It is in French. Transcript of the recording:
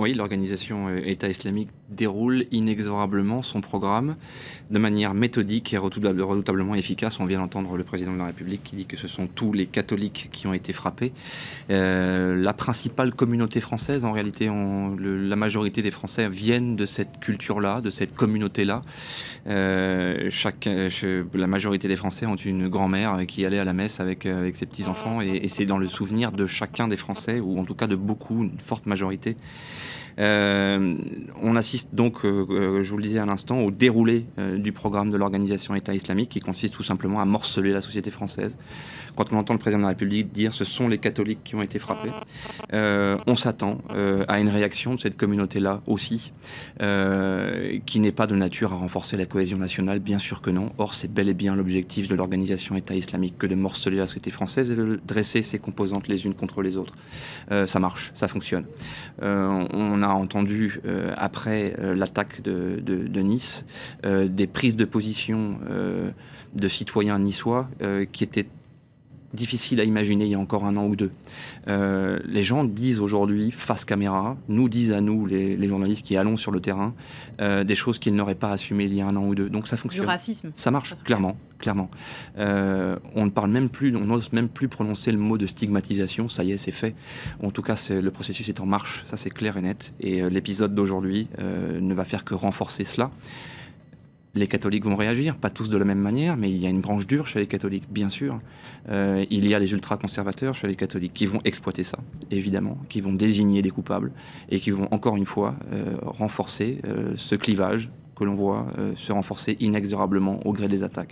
Oui, l'organisation État islamique déroule inexorablement son programme de manière méthodique et redoutablement efficace. On vient d'entendre le président de la République qui dit que ce sont tous les catholiques qui ont été frappés. La principale communauté française, en réalité, la majorité des Français viennent de cette culture-là, de cette communauté-là. La majorité des Français ont une grand-mère qui allait à la messe avec ses petits-enfants et c'est dans le souvenir de chacun des Français, ou en tout cas de beaucoup, une forte majorité. On assiste donc, je vous le disais à l'instant, au déroulé du programme de l'organisation État islamique qui consiste tout simplement à morceler la société française. Quand on entend le président de la République dire ce sont les catholiques qui ont été frappés, on s'attend à une réaction de cette communauté-là aussi, qui n'est pas de nature à renforcer la cohésion nationale, bien sûr que non. Or, c'est bel et bien l'objectif de l'organisation État islamique que de morceler la société française et de dresser ses composantes les unes contre les autres. Ça marche, ça fonctionne. On a entendu, après l'attaque de Nice, des prises de position de citoyens niçois qui étaient difficiles à imaginer il y a encore un an ou deux. Les gens disent aujourd'hui, face caméra, nous disent à nous, les journalistes qui allons sur le terrain, des choses qu'ils n'auraient pas assumées il y a un an ou deux. Donc ça fonctionne. Du racisme. Ça marche, clairement. On ne parle même plus, on n'ose même plus prononcer le mot de stigmatisation, ça y est, c'est fait. En tout cas, le processus est en marche, ça c'est clair et net. Et l'épisode d'aujourd'hui ne va faire que renforcer cela. Les catholiques vont réagir, pas tous de la même manière, mais il y a une branche dure chez les catholiques, bien sûr. Il y a les ultra-conservateurs chez les catholiques qui vont exploiter ça, évidemment, qui vont désigner des coupables et qui vont, encore une fois, renforcer ce clivage que l'on voit se renforcer inexorablement au gré des attaques.